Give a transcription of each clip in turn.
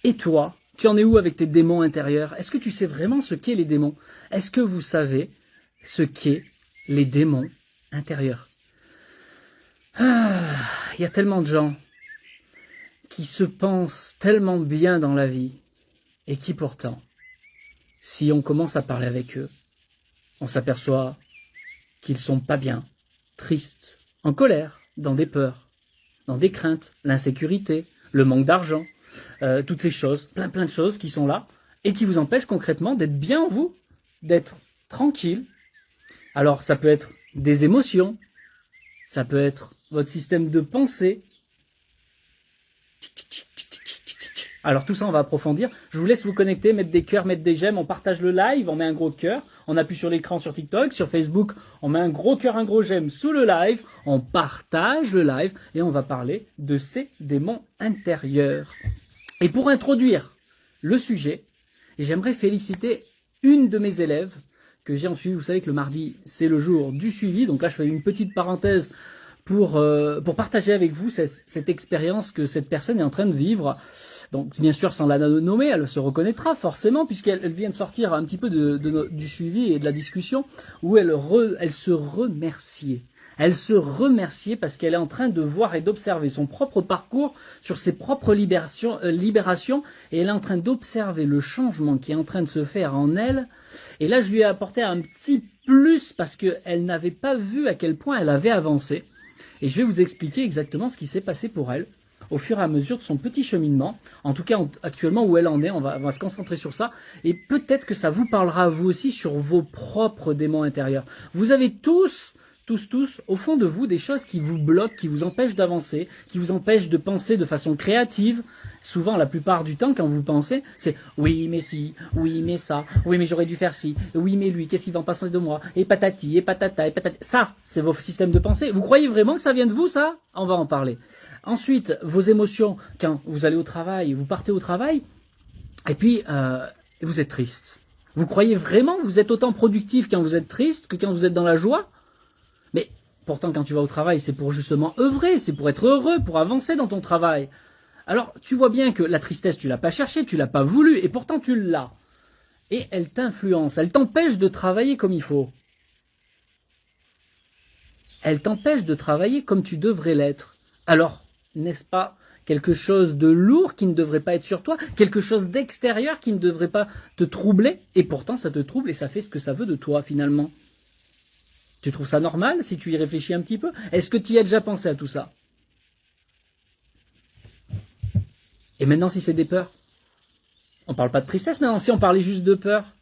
Et toi, tu en es où avec tes démons intérieurs? Est-ce que tu sais vraiment ce qu'est les démons? Est-ce que vous savez ce qu'est les démons intérieurs? Il y a tellement de gens qui se pensent tellement bien dans la vie et qui pourtant, si on commence à parler avec eux, on s'aperçoit qu'ils sont pas bien, tristes, en colère, dans des peurs, dans des craintes, l'insécurité, le manque d'argent, toutes ces choses, plein de choses qui sont là et qui vous empêchent concrètement d'être bien en vous, d'être tranquille. Alors ça peut être des émotions, ça peut être votre système de pensée. Alors tout ça on va approfondir. Je vous laisse vous connecter, mettre des cœurs, mettre des j'aime, on partage le live, on met un gros cœur, on appuie sur l'écran sur TikTok, sur Facebook, on met un gros cœur, un gros j'aime sous le live, on partage le live et on va parler de ces démons intérieurs. Et pour introduire le sujet, j'aimerais féliciter une de mes élèves que j'ai en suivi. Vous savez que le mardi, c'est le jour du suivi. Donc là, je fais une petite parenthèse pour partager avec vous cette expérience que cette personne est en train de vivre. Donc bien sûr, sans la nommer, elle se reconnaîtra forcément, puisqu'elle vient de sortir un petit peu du suivi et de la discussion, où elle se remerciait. Elle se remerciait parce qu'elle est en train de voir et d'observer son propre parcours sur ses propres libérations, et elle est en train d'observer le changement qui est en train de se faire en elle. Et là, je lui ai apporté un petit plus parce qu'elle n'avait pas vu à quel point elle avait avancé. Et je vais vous expliquer exactement ce qui s'est passé pour elle au fur et à mesure de son petit cheminement. En tout cas, actuellement, où elle en est, on va se concentrer sur ça. Et peut-être que ça vous parlera à vous aussi sur vos propres démons intérieurs. Vous avez tous, au fond de vous, des choses qui vous bloquent, qui vous empêchent d'avancer, qui vous empêchent de penser de façon créative. Souvent, la plupart du temps, quand vous pensez, c'est « oui, mais si, oui, mais ça, oui, mais j'aurais dû faire ci, oui, mais lui, qu'est-ce qu'il va en penser de moi, et patati, et patata, et patati. » Ça, c'est vos systèmes de pensée. Vous croyez vraiment que ça vient de vous, ça? On va en parler. Ensuite, vos émotions, quand vous allez au travail, vous partez au travail, et puis vous êtes triste. Vous croyez vraiment que vous êtes autant productif quand vous êtes triste que quand vous êtes dans la joie? Mais pourtant, quand tu vas au travail, c'est pour justement œuvrer, c'est pour être heureux, pour avancer dans ton travail. Alors, tu vois bien que la tristesse, tu l'as pas cherchée, tu l'as pas voulu, et pourtant tu l'as. Et elle t'influence, elle t'empêche de travailler comme il faut. Elle t'empêche de travailler comme tu devrais l'être. Alors, n'est-ce pas quelque chose de lourd qui ne devrait pas être sur toi, quelque chose d'extérieur qui ne devrait pas te troubler, et pourtant ça te trouble et ça fait ce que ça veut de toi finalement. Tu trouves ça normal si tu y réfléchis un petit peu? Est-ce que tu y as déjà pensé à tout ça? Et maintenant, si c'est des peurs? On parle pas de tristesse maintenant, si on parlait juste de peur.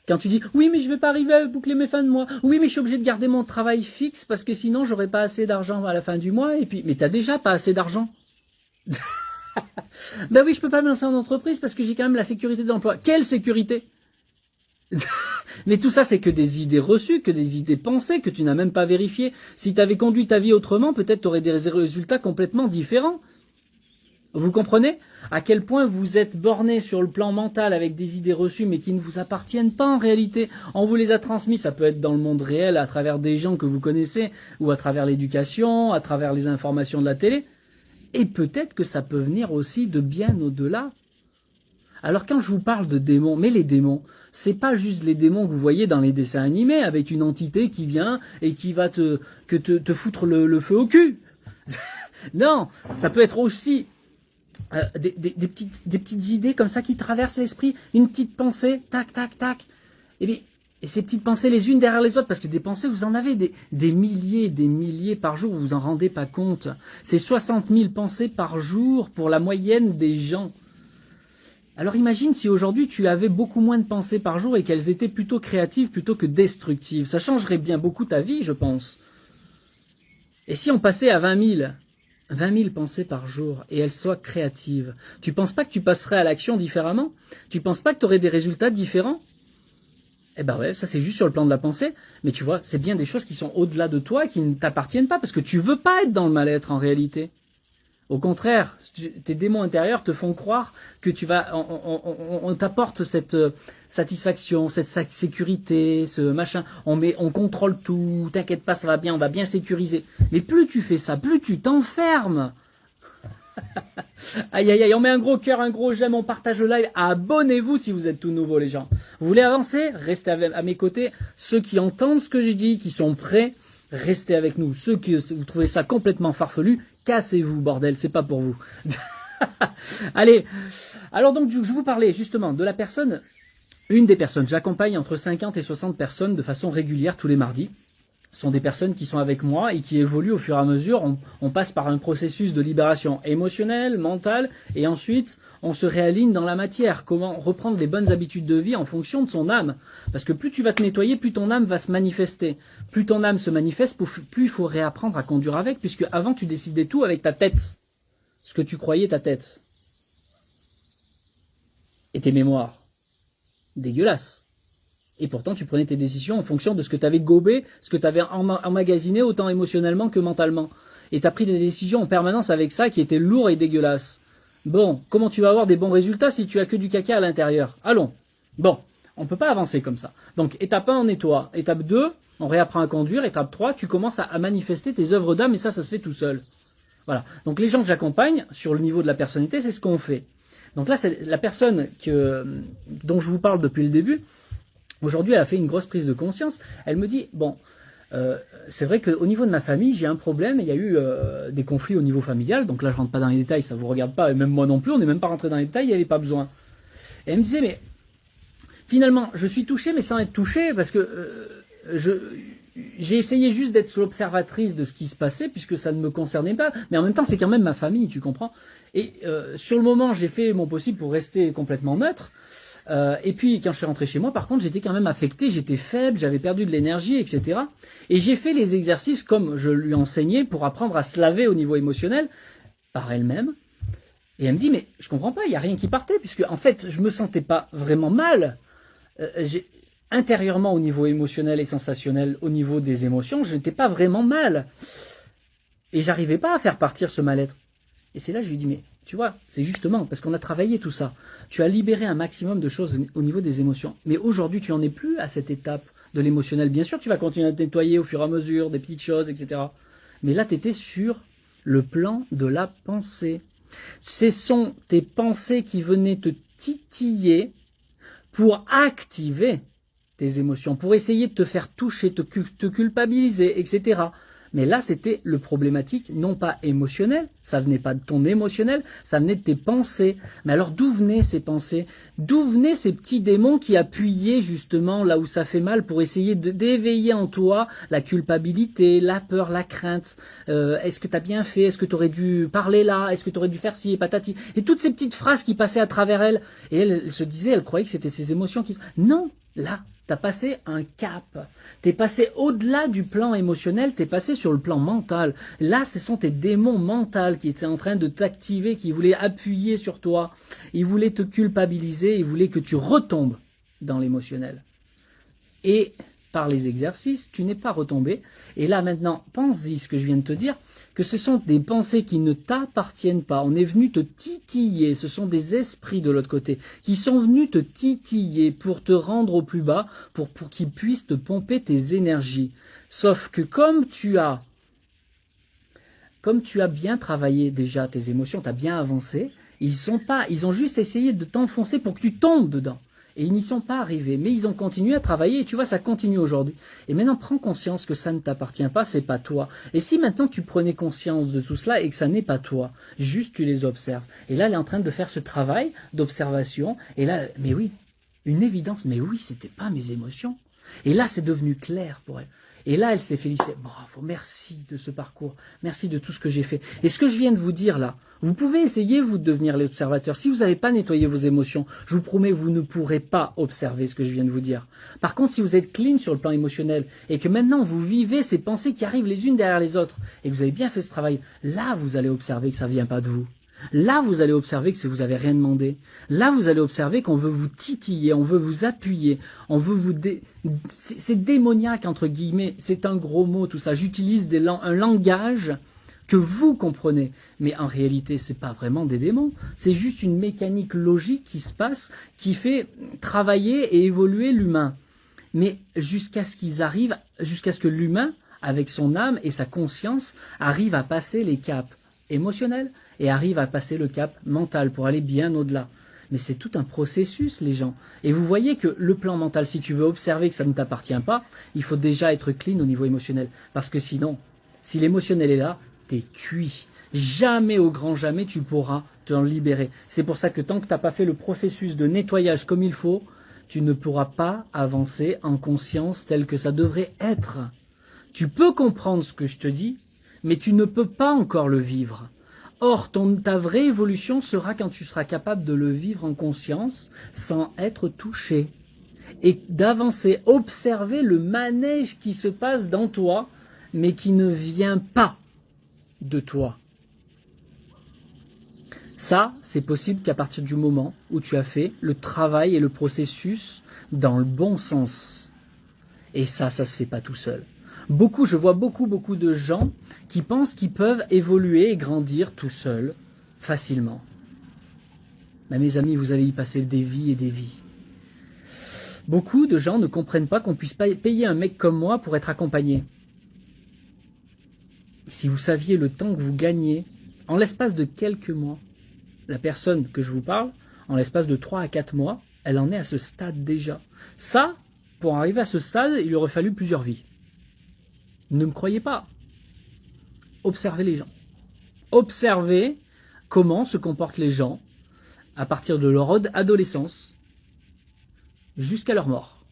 Quand tu dis, oui, mais je vais pas arriver à boucler mes fins de mois. Oui, mais je suis obligé de garder mon travail fixe parce que sinon, j'aurai pas assez d'argent à la fin du mois. Et puis, mais t'as déjà pas assez d'argent. Ben oui, je peux pas me lancer en entreprise parce que j'ai quand même la sécurité d'emploi. Quelle sécurité? Mais tout ça, c'est que des idées reçues, que des idées pensées, que tu n'as même pas vérifiées. Si tu avais conduit ta vie autrement, peut-être tu aurais des résultats complètement différents. Vous comprenez à quel point vous êtes borné sur le plan mental avec des idées reçues mais qui ne vous appartiennent pas en réalité. On vous les a transmises, ça peut être dans le monde réel à travers des gens que vous connaissez ou à travers l'éducation, à travers les informations de la télé. Et peut-être que ça peut venir aussi de bien au-delà. Alors quand je vous parle de démons, mais les démons, c'est pas juste les démons que vous voyez dans les dessins animés avec une entité qui vient et qui va te foutre le feu au cul. Non, ça peut être aussi des petites idées comme ça qui traversent l'esprit, une petite pensée, tac, tac, tac. Et ces petites pensées les unes derrière les autres, parce que des pensées, vous en avez des milliers par jour, vous vous en rendez pas compte. C'est 60 000 pensées par jour pour la moyenne des gens. Alors imagine si aujourd'hui tu avais beaucoup moins de pensées par jour et qu'elles étaient plutôt créatives plutôt que destructives. Ça changerait bien beaucoup ta vie, je pense. Et si on passait à 20 000 pensées par jour et elles soient créatives, tu penses pas que tu passerais à l'action différemment? Tu penses pas que tu aurais des résultats différents? Eh ben ouais, ça c'est juste sur le plan de la pensée. Mais tu vois, c'est bien des choses qui sont au-delà de toi, qui ne t'appartiennent pas, parce que tu veux pas être dans le mal-être en réalité. Au contraire, tes démons intérieurs te font croire que tu vas, on t'apporte cette satisfaction, cette sécurité, ce machin. On contrôle tout, t'inquiète pas, ça va bien, on va bien sécuriser. Mais plus tu fais ça, plus tu t'enfermes. Aïe aïe aïe, on met un gros cœur, un gros j'aime, on partage le live. Abonnez-vous si vous êtes tout nouveau les gens. Vous voulez avancer? Restez à mes côtés. Ceux qui entendent ce que je dis, qui sont prêts, restez avec nous. Ceux qui vous trouvez ça complètement farfelu, cassez-vous bordel, c'est pas pour vous. Allez, alors donc je vous parlais justement de la personne, une des personnes. J'accompagne entre 50 et 60 personnes de façon régulière tous les mardis. Ce sont des personnes qui sont avec moi et qui évoluent au fur et à mesure. On passe par un processus de libération émotionnelle, mentale, et ensuite on se réaligne dans la matière. Comment reprendre les bonnes habitudes de vie en fonction de son âme. Parce que plus tu vas te nettoyer, plus ton âme va se manifester. Plus ton âme se manifeste, plus il faut réapprendre à conduire avec, puisque avant tu décidais tout avec ta tête. Ce que tu croyais ta tête. Et tes mémoires. Dégueulasse. Et pourtant, tu prenais tes décisions en fonction de ce que tu avais gobé, ce que tu avais emmagasiné, autant émotionnellement que mentalement. Et tu as pris des décisions en permanence avec ça qui étaient lourds et dégueulasses. Bon, comment tu vas avoir des bons résultats si tu as que du caca à l'intérieur? Allons. Bon, on ne peut pas avancer comme ça. Donc, étape 1, on nettoie. Étape 2, on réapprend à conduire. Étape 3, tu commences à manifester tes œuvres d'âme et ça se fait tout seul. Voilà. Donc, les gens que j'accompagne, sur le niveau de la personnalité, c'est ce qu'on fait. Donc là, c'est la personne dont je vous parle depuis le début. Aujourd'hui, elle a fait une grosse prise de conscience. Elle me dit, bon, c'est vrai qu'au niveau de ma famille, j'ai un problème. Il y a eu des conflits au niveau familial. Donc là, je rentre pas dans les détails, ça vous regarde pas. Et même moi non plus, on n'est même pas rentré dans les détails, il n'y avait pas besoin. Et elle me disait, mais finalement, je suis touché, mais sans être touché, parce que j'ai essayé juste d'être l'observatrice de ce qui se passait, puisque ça ne me concernait pas. Mais en même temps, c'est quand même ma famille, tu comprends? Et sur le moment, j'ai fait mon possible pour rester complètement neutre. Et puis quand je suis rentré chez moi, par contre, j'étais quand même affecté, j'étais faible, j'avais perdu de l'énergie, etc. Et j'ai fait les exercices comme je lui enseignais pour apprendre à se laver au niveau émotionnel par elle-même. Et elle me dit, mais je comprends pas, il n'y a rien qui partait, puisque en fait, je me sentais pas vraiment mal. Intérieurement, au niveau émotionnel et sensationnel, au niveau des émotions, je n'étais pas vraiment mal. Et j'arrivais pas à faire partir ce mal-être. Et c'est là que je lui dis, mais tu vois, c'est justement parce qu'on a travaillé tout ça. Tu as libéré un maximum de choses au niveau des émotions. Mais aujourd'hui, tu n'en es plus à cette étape de l'émotionnel. Bien sûr, tu vas continuer à te nettoyer au fur et à mesure, des petites choses, etc. Mais là, tu étais sur le plan de la pensée. Ce sont tes pensées qui venaient te titiller pour activer tes émotions, pour essayer de te faire toucher, te culpabiliser, etc. Mais là, c'était le problématique, non pas émotionnel, ça venait pas de ton émotionnel, ça venait de tes pensées. Mais alors, d'où venaient ces pensées? D'où venaient ces petits démons qui appuyaient justement là où ça fait mal pour essayer d'éveiller en toi la culpabilité, la peur, la crainte? Est-ce que tu as bien fait? Est-ce que tu aurais dû parler là? Est-ce que tu aurais dû faire ci et patati? Et toutes ces petites phrases qui passaient à travers elle. Et elle se disait, elle croyait que c'était ses émotions qui... Non, là, tu as passé un cap. Tu es passé au-delà du plan émotionnel, tu es passé sur le plan mental. Là, ce sont tes démons mentaux qui étaient en train de t'activer, qui voulaient appuyer sur toi. Ils voulaient te culpabiliser, ils voulaient que tu retombes dans l'émotionnel. Et par les exercices, tu n'es pas retombé. Et là, maintenant, pense-y ce que je viens de te dire, que ce sont des pensées qui ne t'appartiennent pas. On est venu te titiller. Ce sont des esprits de l'autre côté qui sont venus te titiller pour te rendre au plus bas, pour qu'ils puissent te pomper tes énergies. Sauf que comme tu as bien travaillé déjà tes émotions, tu as bien avancé, ils ont juste essayé de t'enfoncer pour que tu tombes dedans. Et ils n'y sont pas arrivés, mais ils ont continué à travailler, et tu vois, ça continue aujourd'hui. Et maintenant, prends conscience que ça ne t'appartient pas, c'est pas toi. Et si maintenant tu prenais conscience de tout cela et que ça n'est pas toi, juste tu les observes. Et là, elle est en train de faire ce travail d'observation, et là, mais oui, une évidence, mais oui, c'était pas mes émotions. Et là, c'est devenu clair pour elle. Et là, elle s'est félicitée. Bravo, merci de ce parcours, merci de tout ce que j'ai fait. Et ce que je viens de vous dire là, vous pouvez essayer, vous, de devenir l'observateur. Si vous n'avez pas nettoyé vos émotions, je vous promets, vous ne pourrez pas observer ce que je viens de vous dire. Par contre, si vous êtes clean sur le plan émotionnel et que maintenant vous vivez ces pensées qui arrivent les unes derrière les autres et que vous avez bien fait ce travail, là, vous allez observer que ça ne vient pas de vous. Là, vous allez observer que vous n'avez rien demandé. Là, vous allez observer qu'on veut vous titiller, on veut vous appuyer, on veut vous... C'est démoniaque, entre guillemets, c'est un gros mot tout ça. J'utilise un langage que vous comprenez. Mais en réalité, ce n'est pas vraiment des démons. C'est juste une mécanique logique qui se passe, qui fait travailler et évoluer l'humain. Mais jusqu'à ce que l'humain, avec son âme et sa conscience, arrive à passer les caps. émotionnel et arrive à passer le cap mental pour aller bien au-delà. Mais c'est tout un processus, les gens. Et vous voyez que le plan mental, si tu veux observer que ça ne t'appartient pas, il faut déjà être clean au niveau émotionnel. Parce que sinon, si l'émotionnel est là, t'es cuit. Jamais, au grand jamais, tu pourras t'en libérer. C'est pour ça que tant que tu n'as pas fait le processus de nettoyage comme il faut, tu ne pourras pas avancer en conscience tel que ça devrait être. Tu peux comprendre ce que je te dis, mais tu ne peux pas encore le vivre. Or, ta vraie évolution sera quand tu seras capable de le vivre en conscience sans être touché. Et d'avancer, observer le manège qui se passe dans toi, mais qui ne vient pas de toi. Ça, c'est possible qu'à partir du moment où tu as fait le travail et le processus dans le bon sens. Et ça se fait pas tout seul. Je vois beaucoup de gens qui pensent qu'ils peuvent évoluer et grandir tout seuls, facilement. Mais mes amis, vous allez y passer des vies et des vies. Beaucoup de gens ne comprennent pas qu'on puisse pas payer un mec comme moi pour être accompagné. Si vous saviez le temps que vous gagnez, en l'espace de quelques mois, la personne que je vous parle, en l'espace de 3 à 4 mois, elle en est à ce stade déjà. Ça, pour arriver à ce stade, il aurait fallu plusieurs vies. Ne me croyez pas. Observez les gens. Observez comment se comportent les gens à partir de leur adolescence jusqu'à leur mort.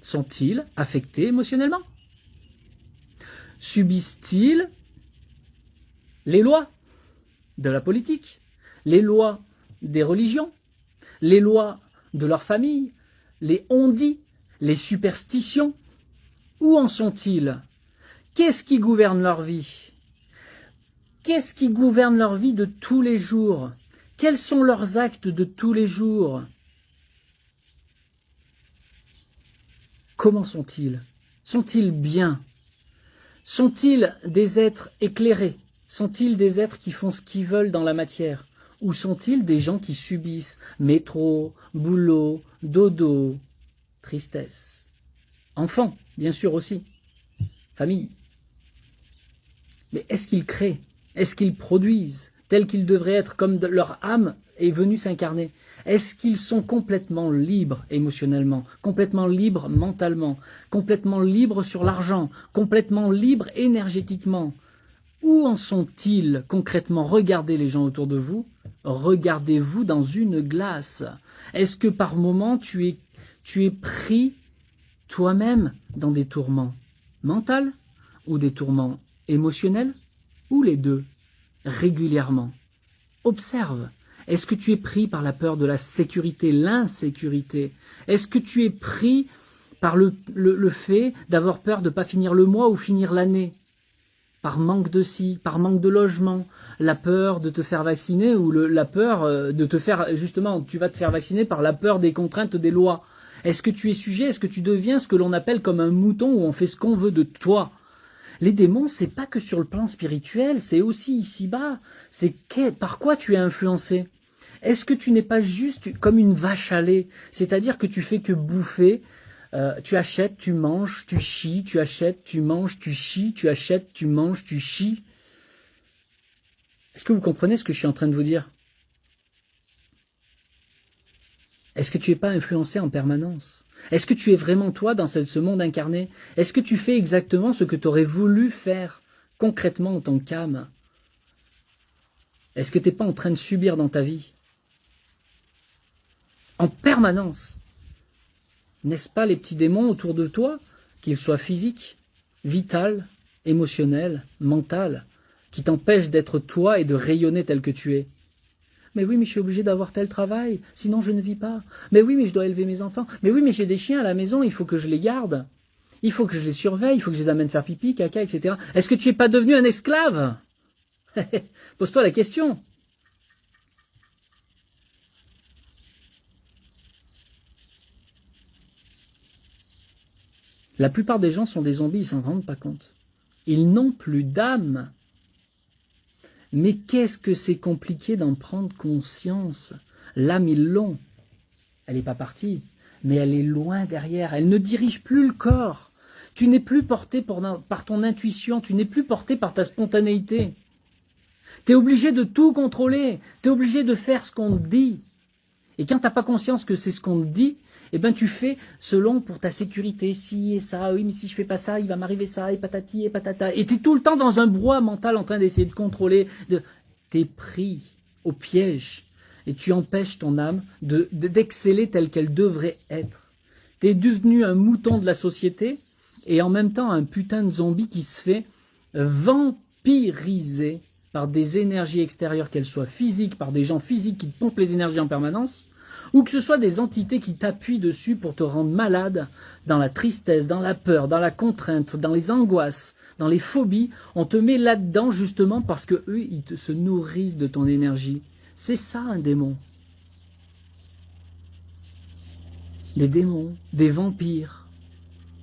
Sont-ils affectés émotionnellement? Subissent-ils les lois de la politique, les lois des religions, les lois de leur famille, les on-dit, les superstitions? Où en sont-ils? Qu'est-ce qui gouverne leur vie? Qu'est-ce qui gouverne leur vie de tous les jours? Quels sont leurs actes de tous les jours? Comment sont-ils? Sont-ils bien? Sont-ils des êtres éclairés? Sont-ils des êtres qui font ce qu'ils veulent dans la matière? Ou sont-ils des gens qui subissent métro, boulot, dodo, tristesse? Enfants, bien sûr aussi. Famille. Mais est-ce qu'ils créent? Est-ce qu'ils produisent tels qu'ils devraient être, comme leur âme est venue s'incarner? Est-ce qu'ils sont complètement libres émotionnellement, complètement libres mentalement, complètement libres sur l'argent, complètement libres énergétiquement? Où en sont-ils concrètement? Regardez les gens autour de vous, regardez-vous dans une glace. Est-ce que par moment tu es pris toi-même dans des tourments mentaux ou des tourments émotionnels, ou les deux, régulièrement? Observe. Est-ce que tu es pris par la peur de la sécurité, l'insécurité? Est-ce que tu es pris par le fait d'avoir peur de ne pas finir le mois ou finir l'année? Par manque de ci, par manque de logement, la peur de te faire vacciner ou la peur de te faire, justement, tu vas te faire vacciner par la peur des contraintes des lois. Est-ce que tu es sujet? Est-ce que tu deviens ce que l'on appelle comme un mouton où on fait ce qu'on veut de toi? Les démons, c'est pas que sur le plan spirituel, c'est aussi ici-bas. C'est par quoi tu es influencé? Est-ce que tu n'es pas juste comme une vache à lait? C'est-à-dire que tu fais que bouffer, tu achètes, tu manges, tu chies, tu achètes, tu manges, tu chies, tu achètes, tu manges, tu chies. Est-ce que vous comprenez ce que je suis en train de vous dire? Est-ce que tu n'es pas influencé en permanence? Est-ce que tu es vraiment toi dans ce monde incarné? Est-ce que tu fais exactement ce que tu aurais voulu faire concrètement en tant qu'âme? Est-ce que tu n'es pas en train de subir dans ta vie? En permanence. N'est-ce pas les petits démons autour de toi, qu'ils soient physiques, vitales, émotionnels, mentales, qui t'empêchent d'être toi et de rayonner tel que tu es? Mais oui, mais je suis obligé d'avoir tel travail, sinon je ne vis pas. Mais oui, mais je dois élever mes enfants. Mais oui, mais j'ai des chiens à la maison, il faut que je les garde. Il faut que je les surveille, il faut que je les amène faire pipi, caca, etc. Est-ce que tu n'es pas devenu un esclave? Pose-toi la question. La plupart des gens sont des zombies, ils ne s'en rendent pas compte. Ils n'ont plus d'âme. Mais qu'est-ce que c'est compliqué d'en prendre conscience? L'âme, ils l'ont. Elle n'est pas partie, mais elle est loin derrière. Elle ne dirige plus le corps. Tu n'es plus porté par ton intuition, tu n'es plus porté par ta spontanéité. Tu es obligé de tout contrôler. Tu es obligé de faire ce qu'on te dit. Et quand tu n'as pas conscience que c'est ce qu'on te dit, eh ben tu fais selon pour ta sécurité, si et ça, oui mais si je fais pas ça, il va m'arriver ça, et patati et patata. Et tu es tout le temps dans un brouhaha mental en train d'essayer de contrôler. Tu es pris au piège et tu empêches ton âme d'exceller telle qu'elle devrait être. Tu es devenu un mouton de la société et en même temps un putain de zombie qui se fait vampiriser par des énergies extérieures, qu'elles soient physiques, par des gens physiques qui te pompent les énergies en permanence, ou que ce soit des entités qui t'appuient dessus pour te rendre malade, dans la tristesse, dans la peur, dans la contrainte, dans les angoisses, dans les phobies. On te met là-dedans justement parce que eux, ils se nourrissent de ton énergie. C'est ça un démon. Des démons, des vampires.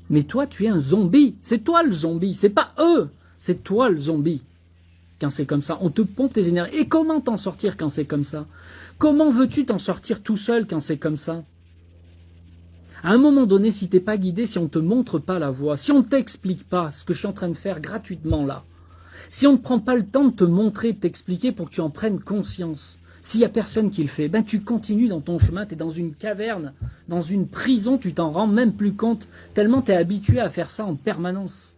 Mais toi, tu es un zombie. C'est toi le zombie, c'est pas eux. C'est toi le zombie. Quand c'est comme ça, on te pompe tes énergies. Et comment t'en sortir quand c'est comme ça? Comment veux-tu t'en sortir tout seul quand c'est comme ça? À un moment donné, si t'es pas guidé, si on te montre pas la voie, si on t'explique pas ce que je suis en train de faire gratuitement là, si on ne prend pas le temps de te montrer, de t'expliquer pour que tu en prennes conscience, s'il y a personne qui le fait, ben tu continues dans ton chemin, tu es dans une caverne, dans une prison, tu t'en rends même plus compte, tellement tu es habitué à faire ça en permanence.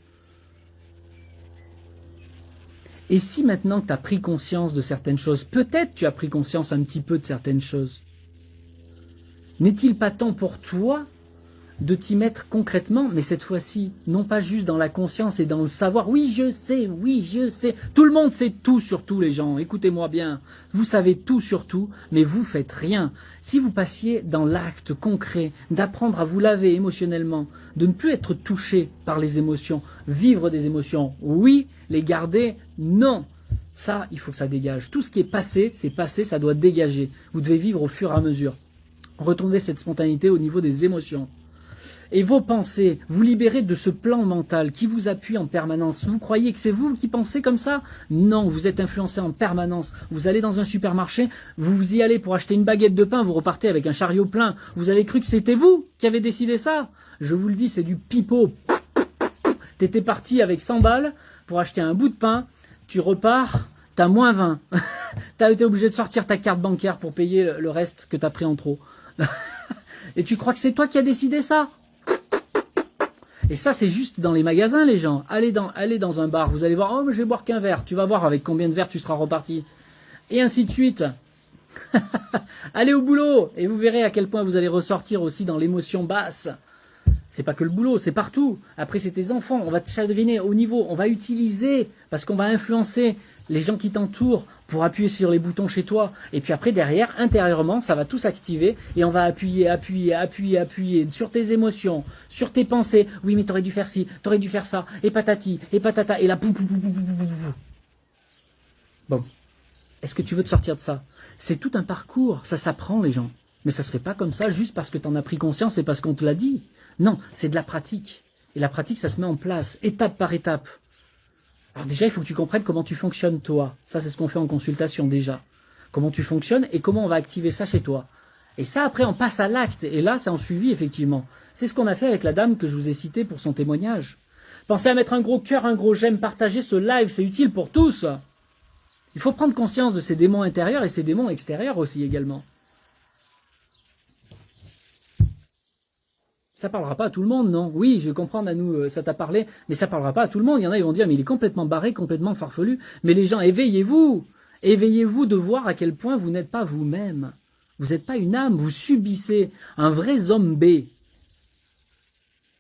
Et si maintenant que tu as pris conscience de certaines choses, peut-être tu as pris conscience un petit peu de certaines choses, n'est-il pas temps pour toi de t'y mettre concrètement, mais cette fois-ci, non pas juste dans la conscience et dans le savoir, oui je sais, tout le monde sait tout sur tout les gens, écoutez-moi bien, vous savez tout sur tout, mais vous faites rien. Si vous passiez dans l'acte concret, d'apprendre à vous laver émotionnellement, de ne plus être touché par les émotions, vivre des émotions, oui, les garder, non. Ça, il faut que ça dégage. Tout ce qui est passé, c'est passé, ça doit dégager. Vous devez vivre au fur et à mesure. Retrouvez cette spontanéité au niveau des émotions. Et vos pensées, vous libérez de ce plan mental qui vous appuie en permanence. Vous croyez que c'est vous qui pensez comme ça? Non, vous êtes influencé en permanence. Vous allez dans un supermarché, vous y allez pour acheter une baguette de pain, vous repartez avec un chariot plein. Vous avez cru que c'était vous qui avez décidé ça? Je vous le dis, c'est du pipeau. T'étais parti avec 100 balles pour acheter un bout de pain, tu repars, t'as moins 20. T'as été obligé de sortir ta carte bancaire pour payer le reste que t'as pris en trop. Et tu crois que c'est toi qui as décidé ça? Et ça, c'est juste dans les magasins, les gens. Allez dans un bar, vous allez voir, oh, mais je vais boire qu'un verre. Tu vas voir avec combien de verres tu seras reparti. Et ainsi de suite. Allez au boulot, et vous verrez à quel point vous allez ressortir aussi dans l'émotion basse. C'est pas que le boulot, c'est partout. Après, c'est tes enfants, on va te chagriner au niveau, on va utiliser, parce qu'on va influencer les gens qui t'entourent pour appuyer sur les boutons chez toi. Et puis après, derrière, intérieurement, ça va tout s'activer et on va appuyer sur tes émotions, sur tes pensées. Oui, mais t'aurais dû faire ci, t'aurais dû faire ça, et patati, et patata, et là, pou. Bon, est-ce que tu veux te sortir de ça? C'est tout un parcours, ça s'apprend les gens. Mais ça se fait pas comme ça juste parce que tu en as pris conscience et parce qu'on te l'a dit. Non, c'est de la pratique. Et la pratique, ça se met en place, étape par étape. Alors déjà, il faut que tu comprennes comment tu fonctionnes toi. Ça, c'est ce qu'on fait en consultation déjà. Comment tu fonctionnes et comment on va activer ça chez toi. Et ça, après, on passe à l'acte. Et là, c'est en suivi, effectivement. C'est ce qu'on a fait avec la dame que je vous ai citée pour son témoignage. Pensez à mettre un gros cœur, un gros j'aime, partager ce live, c'est utile pour tous. Il faut prendre conscience de ces démons intérieurs et ces démons extérieurs aussi également. Ça parlera pas à tout le monde, non? Oui, je comprends, Nanou, ça t'a parlé, mais ça parlera pas à tout le monde. Il y en a, ils vont dire, mais il est complètement barré, complètement farfelu. Mais les gens, éveillez-vous. Éveillez-vous de voir à quel point vous n'êtes pas vous-même. Vous n'êtes pas une âme, vous subissez un vrai zombie.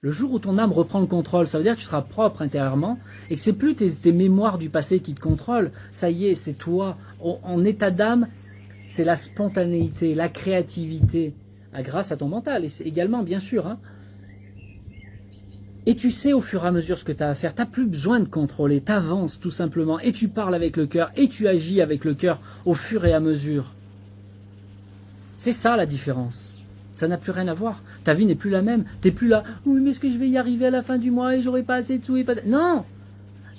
Le jour où ton âme reprend le contrôle, ça veut dire que tu seras propre intérieurement et que c'est plus tes mémoires du passé qui te contrôlent. Ça y est, c'est toi. En état d'âme, c'est la spontanéité, la créativité. Grâce à ton mental, et également, bien sûr. Hein. Et tu sais au fur et à mesure ce que tu as à faire. Tu n'as plus besoin de contrôler. Tu avances tout simplement. Et tu parles avec le cœur. Et tu agis avec le cœur au fur et à mesure. C'est ça la différence. Ça n'a plus rien à voir. Ta vie n'est plus la même. Tu n'es plus là. Oui, mais est-ce que je vais y arriver à la fin du mois et j'aurai pas assez de sous et pas de... Non.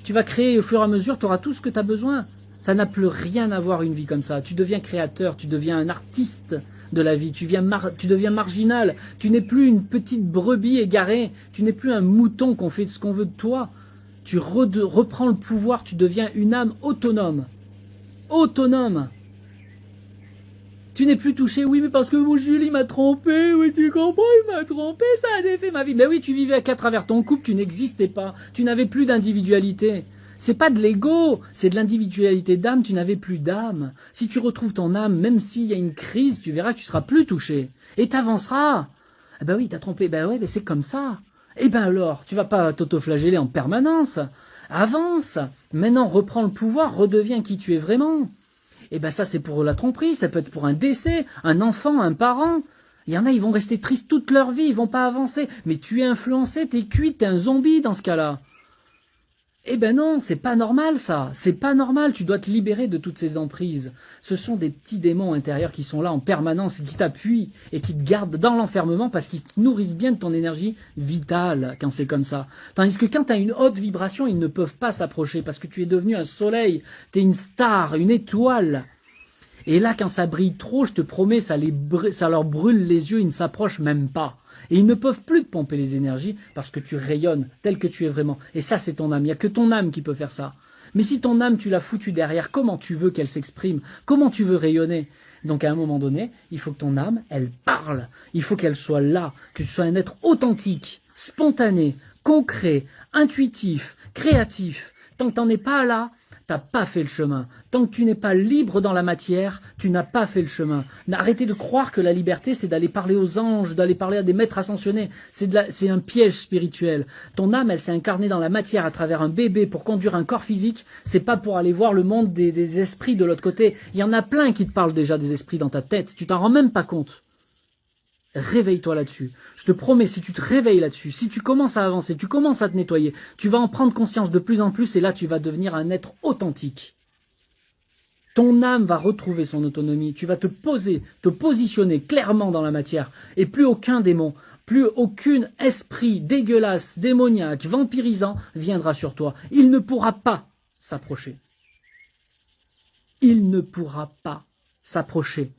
Tu vas créer au fur et à mesure. Tu auras tout ce que tu as besoin. Ça n'a plus rien à voir une vie comme ça. Tu deviens créateur. Tu deviens un artiste de la vie, tu deviens marginal, tu n'es plus une petite brebis égarée, tu n'es plus un mouton qu'on fait ce qu'on veut de toi, tu reprends le pouvoir, tu deviens une âme autonome. autonome. Tu n'es plus touché, oui, mais parce que mon Julie m'a trompé, oui, tu comprends, il m'a trompé, ça a défait ma vie. Mais oui, tu vivais qu'à travers ton couple, tu n'existais pas, tu n'avais plus d'individualité. C'est pas de l'ego, c'est de l'individualité d'âme, tu n'avais plus d'âme. Si tu retrouves ton âme, même s'il y a une crise, tu verras que tu seras plus touché. Et t'avanceras. Eh ben oui, t'as trompé, ben ouais, mais c'est comme ça. Eh ben alors, tu vas pas t'autoflageller en permanence. Avance. Maintenant, reprends le pouvoir, redeviens qui tu es vraiment. Et ben ça, c'est pour la tromperie, ça peut être pour un décès, un enfant, un parent. Il y en a, ils vont rester tristes toute leur vie, ils vont pas avancer. Mais tu es influencé, t'es cuit, t'es un zombie dans ce cas-là. Eh ben non, c'est pas normal ça, c'est pas normal, tu dois te libérer de toutes ces emprises. Ce sont des petits démons intérieurs qui sont là en permanence, qui t'appuient et qui te gardent dans l'enfermement parce qu'ils te nourrissent bien de ton énergie vitale quand c'est comme ça. Tandis que quand tu as une haute vibration, ils ne peuvent pas s'approcher parce que tu es devenu un soleil, tu es une star, une étoile. Et là, quand ça brille trop, je te promets, ça leur brûle les yeux, ils ne s'approchent même pas. Et ils ne peuvent plus te pomper les énergies parce que tu rayonnes tel que tu es vraiment. Et ça, c'est ton âme. Il n'y a que ton âme qui peut faire ça. Mais si ton âme, tu l'as foutue derrière, comment tu veux qu'elle s'exprime? Comment tu veux rayonner? Donc à un moment donné, il faut que ton âme, elle parle. Il faut qu'elle soit là, que tu sois un être authentique, spontané, concret, intuitif, créatif. Tant que tu n'en es pas là, t'as pas fait le chemin. Tant que tu n'es pas libre dans la matière, tu n'as pas fait le chemin. Arrêtez de croire que la liberté, c'est d'aller parler aux anges, d'aller parler à des maîtres ascensionnés. C'est un piège spirituel. Ton âme, elle s'est incarnée dans la matière à travers un bébé pour conduire un corps physique. C'est pas pour aller voir le monde des esprits de l'autre côté. Il y en a plein qui te parlent déjà des esprits dans ta tête. Tu t'en rends même pas compte. Réveille-toi là-dessus. Je te promets, si tu te réveilles là-dessus, si tu commences à avancer, tu commences à te nettoyer, tu vas en prendre conscience de plus en plus et là, tu vas devenir un être authentique. Ton âme va retrouver son autonomie. Tu vas te positionner clairement dans la matière et plus aucun démon, plus aucun esprit dégueulasse, démoniaque, vampirisant viendra sur toi. Il ne pourra pas s'approcher. Il ne pourra pas s'approcher.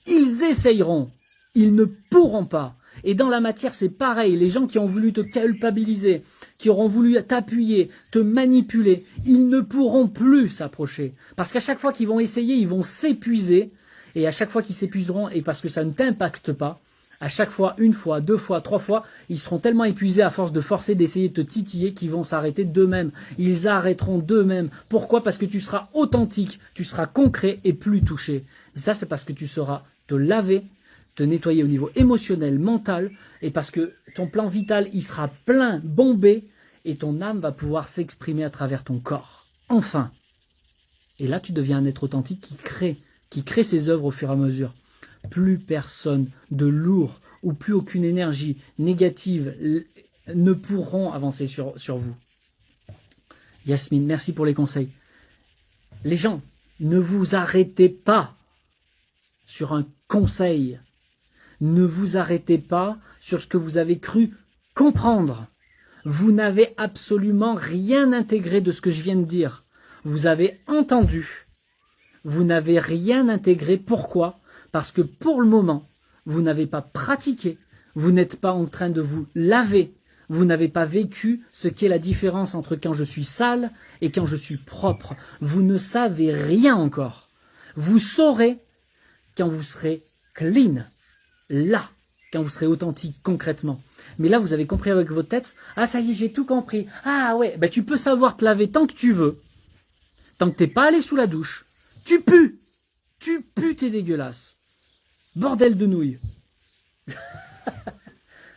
Ils essayeront. Ils ne pourront pas. Et dans la matière, c'est pareil. Les gens qui ont voulu te culpabiliser, qui auront voulu t'appuyer, te manipuler, ils ne pourront plus s'approcher. Parce qu'à chaque fois qu'ils vont essayer, ils vont s'épuiser. Et à chaque fois qu'ils s'épuiseront, et parce que ça ne t'impacte pas, à chaque fois, une fois, deux fois, trois fois, ils seront tellement épuisés à force de forcer, d'essayer de te titiller qu'ils vont s'arrêter d'eux-mêmes. Ils arrêteront d'eux-mêmes. Pourquoi? Parce que tu seras authentique, tu seras concret et plus touché. Et ça, c'est parce que tu sauras te laver, te nettoyer au niveau émotionnel, mental, et parce que ton plan vital, il sera plein, bombé, et ton âme va pouvoir s'exprimer à travers ton corps. Enfin. Et là, tu deviens un être authentique qui crée ses œuvres au fur et à mesure. Plus personne de lourd ou plus aucune énergie négative ne pourront avancer sur vous. Yasmine, merci pour les conseils. Les gens, ne vous arrêtez pas sur un conseil. Ne vous arrêtez pas sur ce que vous avez cru comprendre. Vous n'avez absolument rien intégré de ce que je viens de dire. Vous avez entendu. Vous n'avez rien intégré. Pourquoi? Parce que pour le moment, vous n'avez pas pratiqué. Vous n'êtes pas en train de vous laver. Vous n'avez pas vécu ce qu'est la différence entre quand je suis sale et quand je suis propre. Vous ne savez rien encore. Vous saurez quand vous serez clean. Là, quand vous serez authentique concrètement. Mais là, vous avez compris avec votre tête, ah ça y est, j'ai tout compris. Ah ouais, ben tu peux savoir te laver tant que tu veux. Tant que t'es pas allé sous la douche. Tu pues, t'es dégueulasse. Bordel de nouilles.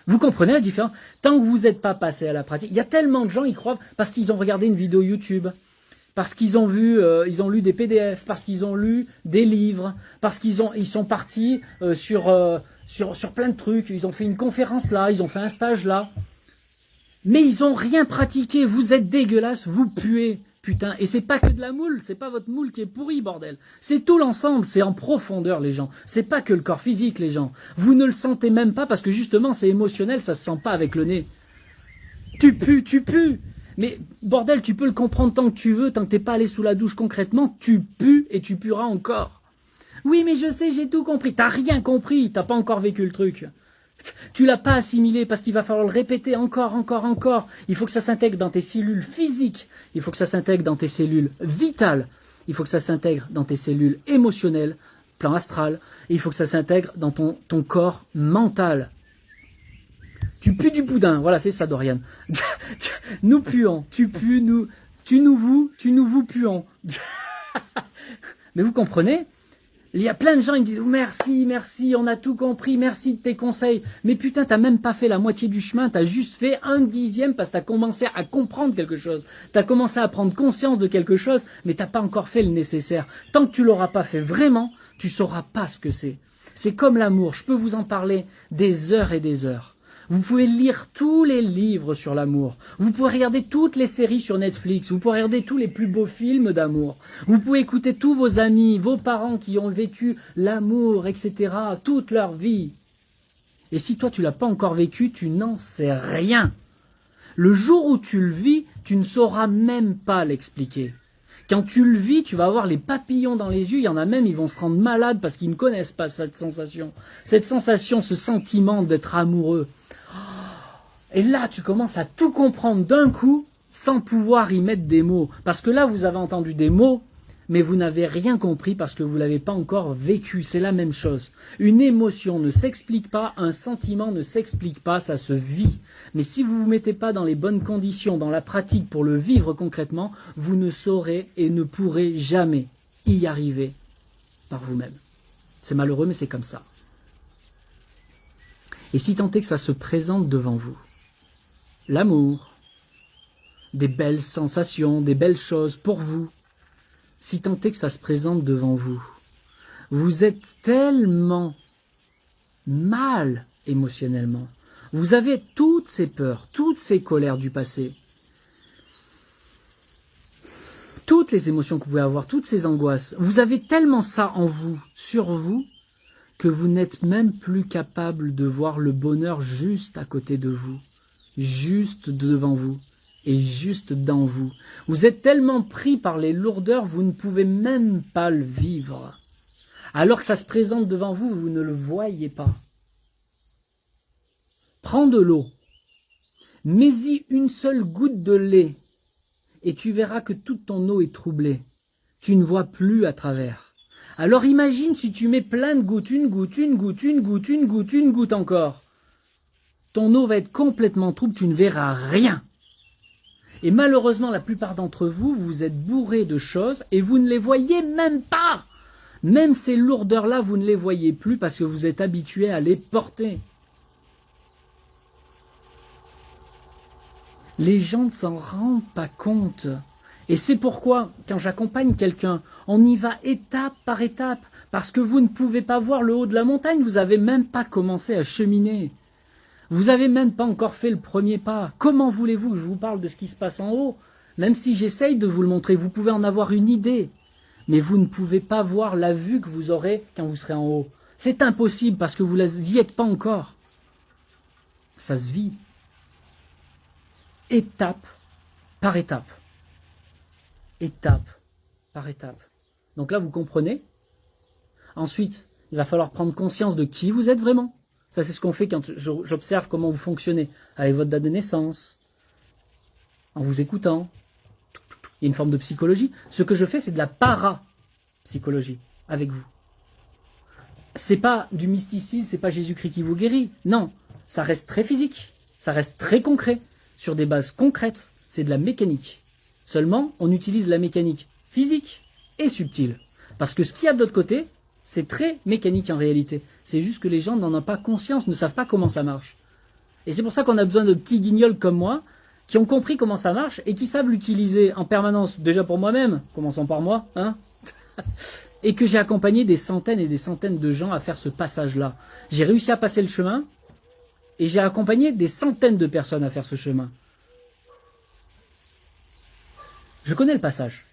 Vous comprenez la différence? Tant que vous n'êtes pas passé à la pratique, il y a tellement de gens, ils croient, parce qu'ils ont regardé une vidéo YouTube, parce qu'ils ont vu, ils ont lu des PDF, parce qu'ils ont lu des livres, parce qu'ils sont partis sur plein de trucs, ils ont fait une conférence là, ils ont fait un stage là, mais ils n'ont rien pratiqué. Vous êtes dégueulasse, vous puez, putain, et c'est pas que de la moule, c'est pas votre moule qui est pourrie, bordel, c'est tout l'ensemble, c'est en profondeur les gens, c'est pas que le corps physique les gens, vous ne le sentez même pas parce que justement c'est émotionnel, ça se sent pas avec le nez. Tu pues. Mais bordel, tu peux le comprendre tant que tu veux, tant que t'es pas allé sous la douche concrètement, tu pues et tu pueras encore. Oui, mais je sais, j'ai tout compris. T'as rien compris, t'as pas encore vécu le truc. Tu l'as pas assimilé parce qu'il va falloir le répéter encore. Il faut que ça s'intègre dans tes cellules physiques, il faut que ça s'intègre dans tes cellules vitales, il faut que ça s'intègre dans tes cellules émotionnelles, plan astral, et il faut que ça s'intègre dans ton corps mental. Tu pues du boudin, voilà, c'est ça, Dorian. Nous puons, tu pues, tu nous puons. Mais vous comprenez? Il y a plein de gens, ils me disent oh, merci, merci, on a tout compris, merci de tes conseils. Mais putain, t'as même pas fait la moitié du chemin, t'as juste fait 1/10 parce que t'as commencé à comprendre quelque chose. T'as commencé à prendre conscience de quelque chose, mais t'as pas encore fait le nécessaire. Tant que tu l'auras pas fait vraiment, tu sauras pas ce que c'est. C'est comme l'amour, je peux vous en parler des heures et des heures. Vous pouvez lire tous les livres sur l'amour. Vous pouvez regarder toutes les séries sur Netflix. Vous pouvez regarder tous les plus beaux films d'amour. Vous pouvez écouter tous vos amis, vos parents qui ont vécu l'amour, etc. toute leur vie. Et si toi tu l'as pas encore vécu, tu n'en sais rien. Le jour où tu le vis, tu ne sauras même pas l'expliquer. Quand tu le vis, tu vas avoir les papillons dans les yeux. Il y en a même, ils vont se rendre malades parce qu'ils ne connaissent pas cette sensation. Cette sensation, ce sentiment d'être amoureux. Et là, tu commences à tout comprendre d'un coup sans pouvoir y mettre des mots. Parce que là, vous avez entendu des mots, mais vous n'avez rien compris parce que vous ne l'avez pas encore vécu. C'est la même chose. Une émotion ne s'explique pas, un sentiment ne s'explique pas, ça se vit. Mais si vous ne vous mettez pas dans les bonnes conditions, dans la pratique pour le vivre concrètement, vous ne saurez et ne pourrez jamais y arriver par vous-même. C'est malheureux, mais c'est comme ça. Et si tant est que ça se présente devant vous, l'amour, des belles sensations, des belles choses pour vous, si tant est que ça se présente devant vous, vous êtes tellement mal émotionnellement, vous avez toutes ces peurs, toutes ces colères du passé, toutes les émotions que vous pouvez avoir, toutes ces angoisses, vous avez tellement ça en vous, sur vous, que vous n'êtes même plus capable de voir le bonheur juste à côté de vous, juste devant vous et juste dans vous. Vous êtes tellement pris par les lourdeurs, vous ne pouvez même pas le vivre. Alors que ça se présente devant vous, vous ne le voyez pas. Prends de l'eau, mets-y une seule goutte de lait et tu verras que toute ton eau est troublée. Tu ne vois plus à travers. Alors imagine si tu mets plein de gouttes, une goutte, une goutte, une goutte, une goutte, une goutte encore. Ton eau va être complètement trouble, tu ne verras rien. Et malheureusement, la plupart d'entre vous, vous êtes bourrés de choses et vous ne les voyez même pas. Même ces lourdeurs-là, vous ne les voyez plus parce que vous êtes habitués à les porter. Les gens ne s'en rendent pas compte. Et c'est pourquoi, quand j'accompagne quelqu'un, on y va étape par étape. Parce que vous ne pouvez pas voir le haut de la montagne, vous n'avez même pas commencé à cheminer. Vous n'avez même pas encore fait le premier pas. Comment voulez-vous que je vous parle de ce qui se passe en haut? Même si j'essaye de vous le montrer, vous pouvez en avoir une idée. Mais vous ne pouvez pas voir la vue que vous aurez quand vous serez en haut. C'est impossible parce que vous n'y êtes pas encore. Ça se vit. Étape par étape. Étape par étape. Donc là, vous comprenez. Ensuite, il va falloir prendre conscience de qui vous êtes vraiment. Ça, c'est ce qu'on fait quand j'observe comment vous fonctionnez, avec votre date de naissance, en vous écoutant. Il y a une forme de psychologie. Ce que je fais, c'est de la parapsychologie avec vous. C'est pas du mysticisme, c'est pas Jésus-Christ qui vous guérit. Non, ça reste très physique, ça reste très concret, sur des bases concrètes. C'est de la mécanique. Seulement, on utilise la mécanique physique et subtile. Parce que ce qu'il y a de l'autre côté, c'est très mécanique en réalité. C'est juste que les gens n'en ont pas conscience, ne savent pas comment ça marche. Et c'est pour ça qu'on a besoin de petits guignols comme moi, qui ont compris comment ça marche et qui savent l'utiliser en permanence, déjà pour moi-même, commençons par moi, hein, et que j'ai accompagné des centaines et des centaines de gens à faire ce passage-là. J'ai réussi à passer le chemin et j'ai accompagné des centaines de personnes à faire ce chemin. Je connais le passage.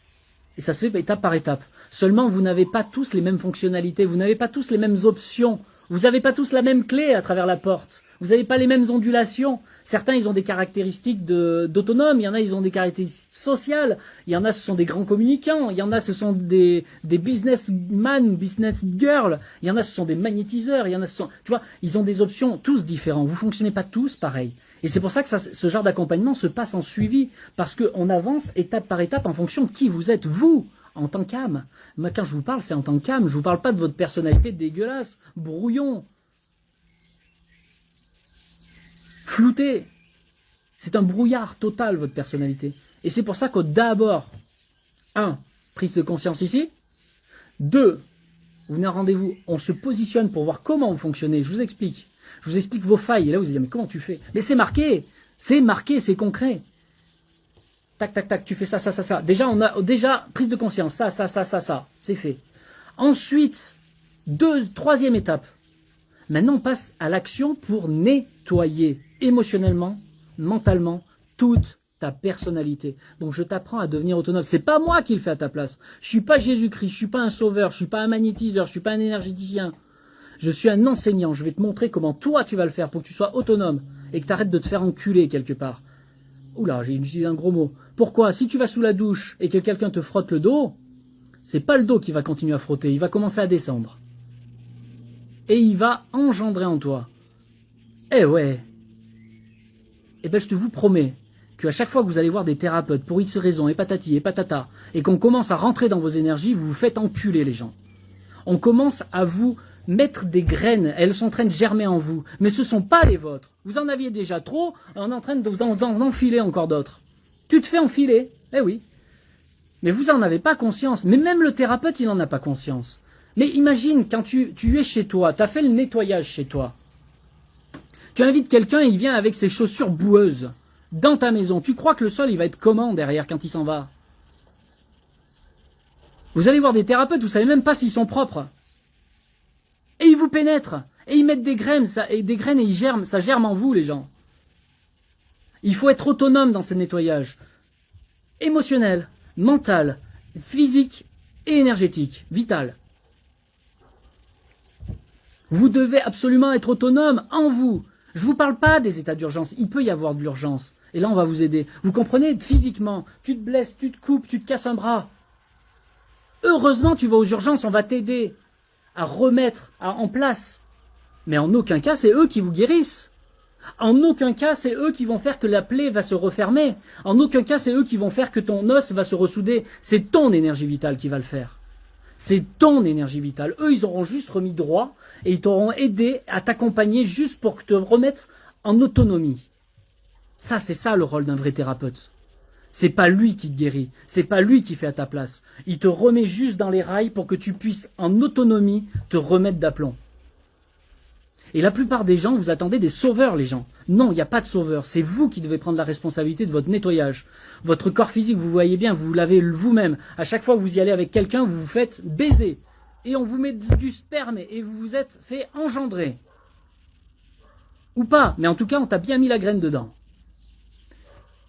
Et ça se fait étape par étape. Seulement, vous n'avez pas tous les mêmes fonctionnalités, vous n'avez pas tous les mêmes options, vous n'avez pas tous la même clé à travers la porte, vous n'avez pas les mêmes ondulations. Certains, ils ont des caractéristiques d'autonomes, il y en a, ils ont des caractéristiques sociales, il y en a, ce sont des grands communicants, il y en a, ce sont des businessmen, business girls, il y en a, ce sont des magnétiseurs, il y en a, ce sont, tu vois, ils ont des options tous différents, vous fonctionnez pas tous pareil. Et c'est pour ça que ce genre d'accompagnement se passe en suivi, parce qu'on avance étape par étape en fonction de qui vous êtes, vous, en tant qu'âme. Moi, quand je vous parle, c'est en tant qu'âme. Je vous parle pas de votre personnalité dégueulasse, brouillon, flouté. C'est un brouillard total, votre personnalité. Et c'est pour ça que d'abord, 1, prise de conscience ici. 2, vous venez à rendez-vous, on se positionne pour voir comment vous fonctionnez. Je vous explique. Je vous explique vos failles. Et là, vous allez dire, mais comment tu fais? Mais c'est marqué, c'est concret. Tac, tac, tac, tu fais ça, ça, ça, ça. Déjà, on a prise de conscience. Ça, c'est fait. Ensuite, troisième étape. Maintenant, on passe à l'action pour nettoyer émotionnellement, mentalement, toute ta personnalité. Donc, je t'apprends à devenir autonome. C'est pas moi qui le fais à ta place. Je suis pas Jésus-Christ, je suis pas un sauveur, je suis pas un magnétiseur, je suis pas un énergéticien. Je suis un enseignant. Je vais te montrer comment toi tu vas le faire pour que tu sois autonome et que tu arrêtes de te faire enculer quelque part. Oula, j'ai utilisé un gros mot. Pourquoi? Si tu vas sous la douche et que quelqu'un te frotte le dos, c'est pas le dos qui va continuer à frotter, il va commencer à descendre. Et il va engendrer en toi. Eh ouais. Eh ben je te vous promets qu'à chaque fois que vous allez voir des thérapeutes pour X raisons, et patati et patata, et qu'on commence à rentrer dans vos énergies, vous vous faites enculer les gens. On commence à vous mettre des graines, elles sont en train de germer en vous, mais ce ne sont pas les vôtres. Vous en aviez déjà trop, on est en train de vous en enfiler encore d'autres. Tu te fais enfiler, eh oui. Mais vous n'en avez pas conscience, mais même le thérapeute, il n'en a pas conscience. Mais imagine, quand tu es chez toi, tu as fait le nettoyage chez toi. Tu invites quelqu'un, il vient avec ses chaussures boueuses dans ta maison. Tu crois que le sol, il va être comment derrière quand il s'en va? Vous allez voir des thérapeutes, vous ne savez même pas s'ils sont propres. Et ils vous pénètrent. Et ils mettent des graines, et ils germent, ça germe en vous, les gens. Il faut être autonome dans ces nettoyages. Émotionnel, mental, physique et énergétique, vital. Vous devez absolument être autonome en vous. Je ne vous parle pas des états d'urgence. Il peut y avoir de l'urgence. Et là, on va vous aider. Vous comprenez, physiquement, tu te blesses, tu te coupes, tu te casses un bras. Heureusement, tu vas aux urgences, on va t'aider à remettre en place. Mais en aucun cas, c'est eux qui vous guérissent. En aucun cas, c'est eux qui vont faire que la plaie va se refermer. En aucun cas, c'est eux qui vont faire que ton os va se ressouder. C'est ton énergie vitale qui va le faire. C'est ton énergie vitale. Eux, ils auront juste remis droit et ils t'auront aidé à t'accompagner juste pour te remettre en autonomie. Ça, c'est ça le rôle d'un vrai thérapeute. C'est pas lui qui te guérit, c'est pas lui qui fait à ta place. Il te remet juste dans les rails pour que tu puisses en autonomie te remettre d'aplomb. Et la plupart des gens, vous attendez des sauveurs, les gens. Non, il n'y a pas de sauveur. C'est vous qui devez prendre la responsabilité de votre nettoyage. Votre corps physique, vous voyez bien, vous l'avez vous-même. À chaque fois que vous y allez avec quelqu'un, vous vous faites baiser. Et on vous met du sperme et vous vous êtes fait engendrer. Ou pas, mais en tout cas, on t'a bien mis la graine dedans.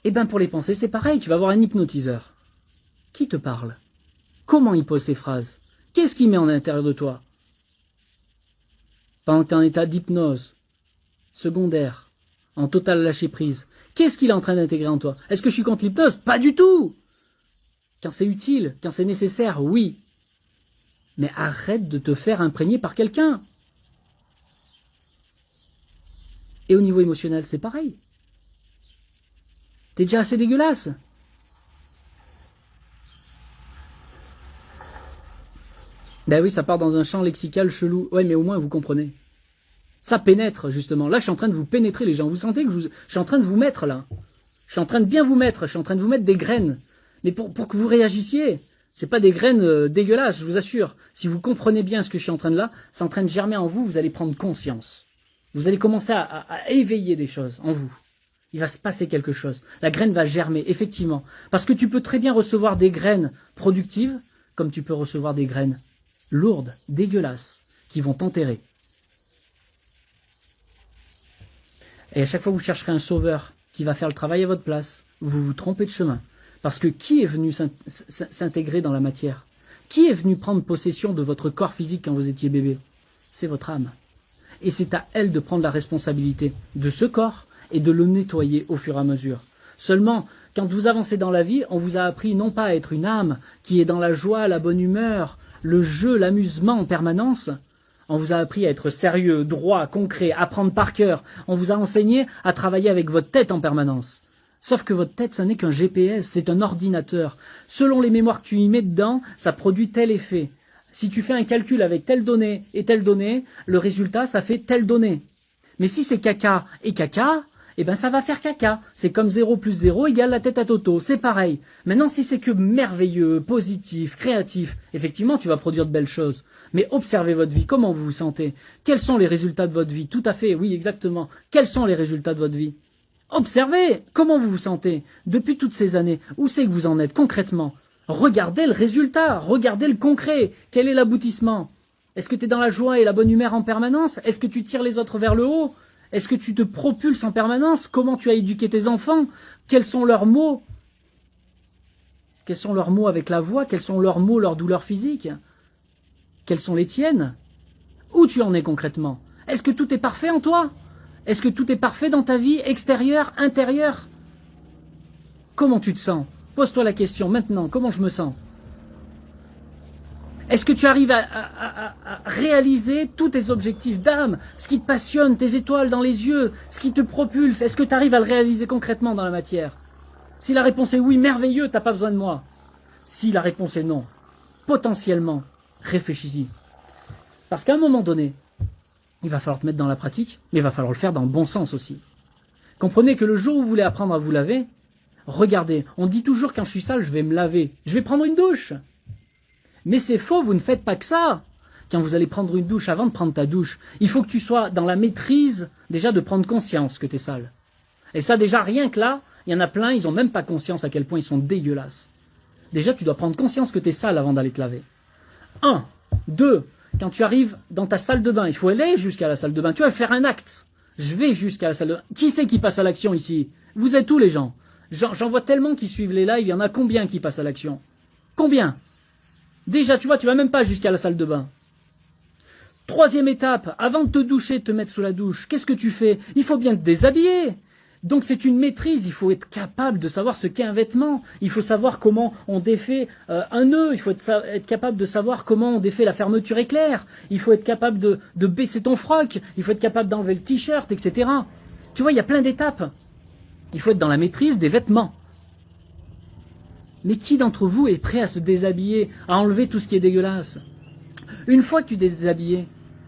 Eh bien, pour les pensées, c'est pareil. Tu vas avoir un hypnotiseur. Qui te parle? Comment il pose ses phrases? Qu'est-ce qu'il met en l'intérieur de toi? Pendant que tu es en état d'hypnose, secondaire, en total lâcher-prise, qu'est-ce qu'il est en train d'intégrer en toi? Est-ce que je suis contre l'hypnose? Pas du tout! Quand c'est utile, quand c'est nécessaire, oui. Mais arrête de te faire imprégner par quelqu'un. Et au niveau émotionnel, c'est pareil. T'es déjà assez dégueulasse. Ben oui, ça part dans un champ lexical chelou. Ouais, mais au moins vous comprenez. Ça pénètre, justement. Là, je suis en train de vous pénétrer, les gens. Vous sentez que je suis en train de vous mettre, là. Je suis en train de bien vous mettre. Je suis en train de vous mettre des graines. Mais pour que vous réagissiez. C'est pas des graines dégueulasses, je vous assure. Si vous comprenez bien ce que je suis en train de là, c'est en train de germer en vous, vous allez prendre conscience. Vous allez commencer à éveiller des choses en vous. Il va se passer quelque chose. La graine va germer, effectivement. Parce que tu peux très bien recevoir des graines productives, comme tu peux recevoir des graines lourdes, dégueulasses, qui vont t'enterrer. Et à chaque fois que vous chercherez un sauveur qui va faire le travail à votre place, vous vous trompez de chemin. Parce que qui est venu s'intégrer dans la matière? Qui est venu prendre possession de votre corps physique quand vous étiez bébé? C'est votre âme. Et c'est à elle de prendre la responsabilité de ce corps et de le nettoyer au fur et à mesure. Seulement, quand vous avancez dans la vie, on vous a appris non pas à être une âme qui est dans la joie, la bonne humeur, le jeu, l'amusement en permanence. On vous a appris à être sérieux, droit, concret, à apprendre par cœur. On vous a enseigné à travailler avec votre tête en permanence. Sauf que votre tête, ça n'est qu'un GPS, c'est un ordinateur. Selon les mémoires que tu y mets dedans, ça produit tel effet. Si tu fais un calcul avec telle donnée et telle donnée, le résultat, ça fait telle donnée. Mais si c'est caca et caca, eh ben ça va faire caca. C'est comme 0 plus 0 égale la tête à Toto, c'est pareil. Maintenant, si c'est que merveilleux, positif, créatif, effectivement, tu vas produire de belles choses. Mais observez votre vie, comment vous vous sentez? Quels sont les résultats de votre vie? Tout à fait, oui, exactement. Quels sont les résultats de votre vie? Observez comment vous vous sentez depuis toutes ces années. Où c'est que vous en êtes concrètement? Regardez le résultat, regardez le concret. Quel est l'aboutissement? Est-ce que tu es dans la joie et la bonne humeur en permanence? Est-ce que tu tires les autres vers le haut? Est-ce que tu te propulses en permanence? Comment tu as éduqué tes enfants? Quels sont leurs mots? Quels sont leurs mots avec la voix? Quels sont leurs mots, leurs douleurs physiques? Quelles sont les tiennes? Où tu en es concrètement? Est-ce que tout est parfait en toi? Est-ce que tout est parfait dans ta vie, extérieure, intérieure? Comment tu te sens? Pose-toi la question maintenant, comment je me sens? Est-ce que tu arrives à réaliser tous tes objectifs d'âme, ce qui te passionne, tes étoiles dans les yeux, ce qui te propulse? Est-ce que tu arrives à le réaliser concrètement dans la matière? Si la réponse est oui, merveilleux, t'as pas besoin de moi. Si la réponse est non, potentiellement, réfléchis-y. Parce qu'à un moment donné, il va falloir te mettre dans la pratique, mais il va falloir le faire dans le bon sens aussi. Comprenez que le jour où vous voulez apprendre à vous laver, regardez, on dit toujours quand je suis sale, je vais me laver, je vais prendre une douche. Mais c'est faux, vous ne faites pas que ça. Quand vous allez prendre une douche, avant de prendre ta douche, il faut que tu sois dans la maîtrise déjà de prendre conscience que tu es sale. Et ça déjà, rien que là, il y en a plein, ils n'ont même pas conscience à quel point ils sont dégueulasses. Déjà, tu dois prendre conscience que tu es sale avant d'aller te laver. 1. 2. Quand tu arrives dans ta salle de bain, il faut aller jusqu'à la salle de bain. Tu vas faire un acte. Je vais jusqu'à la salle de bain. Qui c'est qui passe à l'action ici? Vous êtes tous les gens. J'en vois tellement qui suivent les lives, il y en a combien qui passent à l'action? Combien? Déjà, tu vois, tu vas même pas jusqu'à la salle de bain. 3e étape, avant de te doucher, de te mettre sous la douche, qu'est-ce que tu fais? Il faut bien te déshabiller. Donc c'est une maîtrise, il faut être capable de savoir ce qu'est un vêtement, il faut savoir comment on défait un nœud, il faut être capable de savoir comment on défait la fermeture éclair, il faut être capable de baisser ton froc, il faut être capable d'enlever le t-shirt, etc. Tu vois, il y a plein d'étapes. Il faut être dans la maîtrise des vêtements. Mais qui d'entre vous est prêt à se déshabiller, à enlever tout ce qui est dégueulasse? Une fois que tu t'es déshabillé,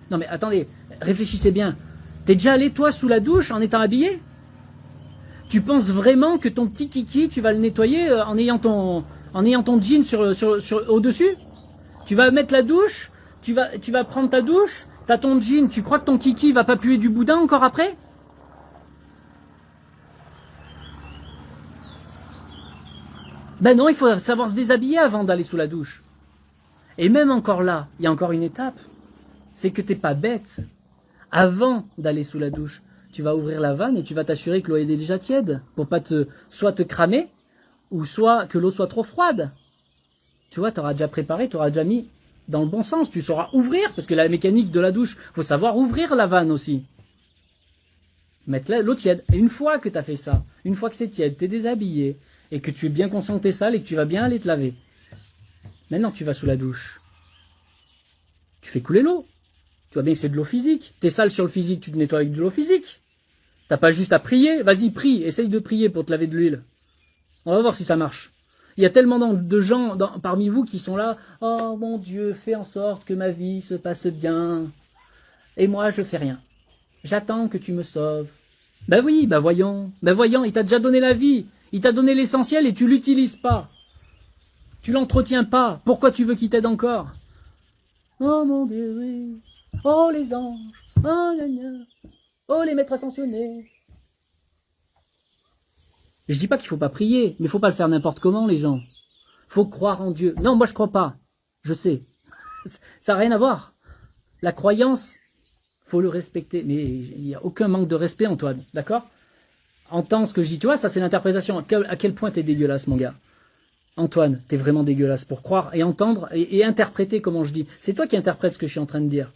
non mais attendez, réfléchissez bien, t'es déjà allé toi sous la douche en étant habillé? Tu penses vraiment que ton petit kiki, tu vas le nettoyer en ayant ton jean au-dessus? Tu vas mettre la douche, tu vas prendre ta douche, t'as ton jean, tu crois que ton kiki va pas puer du boudin encore après? Ben non, il faut savoir se déshabiller avant d'aller sous la douche. Et même encore là, il y a encore une étape, c'est que t'es pas bête. Avant d'aller sous la douche, tu vas ouvrir la vanne et tu vas t'assurer que l'eau est déjà tiède, pour pas soit te cramer, ou soit que l'eau soit trop froide. Tu vois, tu auras déjà préparé, tu auras déjà mis dans le bon sens, tu sauras ouvrir, parce que la mécanique de la douche, faut savoir ouvrir la vanne aussi. Mettre l'eau tiède. Et une fois que tu as fait ça, une fois que c'est tiède, tu es déshabillé, et que tu es bien conscient que tu es sale et que tu vas bien aller te laver. Maintenant, tu vas sous la douche. Tu fais couler l'eau. Tu vois bien que c'est de l'eau physique. T'es sale sur le physique, tu te nettoies avec de l'eau physique. T'as pas juste à prier. Vas-y, prie. Essaye de prier pour te laver de l'huile. On va voir si ça marche. Il y a tellement de gens parmi vous qui sont là. Oh mon Dieu, fais en sorte que ma vie se passe bien. Et moi, je fais rien. J'attends que tu me sauves. Ben oui, ben voyons. Ben voyons, il t'a déjà donné la vie. Il t'a donné l'essentiel et tu l'utilises pas. Tu l'entretiens pas. Pourquoi tu veux qu'il t'aide encore? Oh mon Dieu, oui. Oh les anges. Oh gna gna. Oh les maîtres ascensionnés. Je dis pas qu'il faut pas prier, mais il faut pas le faire n'importe comment, les gens. Faut croire en Dieu. Non, moi je crois pas. Je sais. Ça n'a rien à voir. La croyance, faut le respecter. Mais il n'y a aucun manque de respect, Antoine. D'accord? Entends ce que je dis. Tu vois, ça c'est l'interprétation. À quel point t'es dégueulasse, mon gars. Antoine, t'es vraiment dégueulasse pour croire et entendre et interpréter comment je dis. C'est toi qui interprètes ce que je suis en train de dire.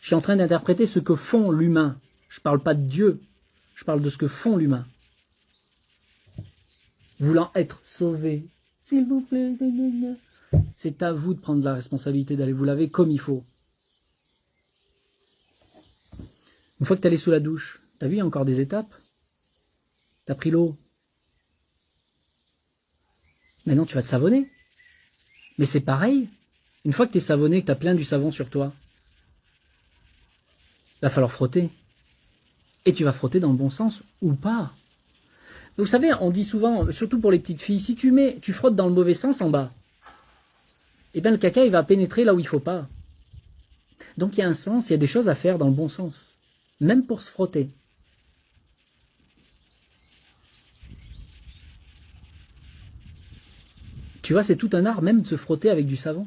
Je suis en train d'interpréter ce que font l'humain. Je parle pas de Dieu. Je parle de ce que font l'humain. Voulant être sauvé. S'il vous plaît. C'est à vous de prendre la responsabilité d'aller vous laver comme il faut. Une fois que tu es allé sous la douche, t'as vu, il y a encore des étapes. Tu as pris l'eau. Maintenant, tu vas te savonner. Mais c'est pareil. Une fois que tu es savonné, que tu as plein du savon sur toi, il va falloir frotter. Et tu vas frotter dans le bon sens ou pas. Vous savez, on dit souvent, surtout pour les petites filles, si tu frottes dans le mauvais sens en bas, eh bien le caca il va pénétrer là où il ne faut pas. Donc il y a un sens, il y a des choses à faire dans le bon sens. Même pour se frotter. Tu vois, c'est tout un art même de se frotter avec du savon.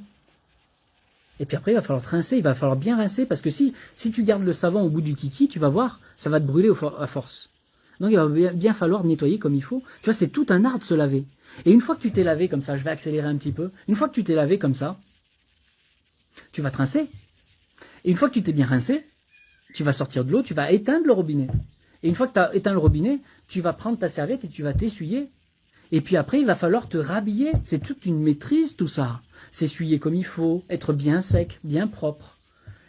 Et puis après, il va falloir te rincer, il va falloir bien rincer, parce que si tu gardes le savon au bout du kiki, tu vas voir, ça va te brûler à force. Donc il va bien falloir nettoyer comme il faut. Tu vois, c'est tout un art de se laver. Et une fois que tu t'es lavé comme ça, je vais accélérer un petit peu, une fois que tu t'es lavé comme ça, tu vas te rincer. Et une fois que tu t'es bien rincé, tu vas sortir de l'eau, tu vas éteindre le robinet. Et une fois que tu as éteint le robinet, tu vas prendre ta serviette et tu vas t'essuyer. Et puis après, il va falloir te rhabiller. C'est toute une maîtrise, tout ça. S'essuyer comme il faut, être bien sec, bien propre.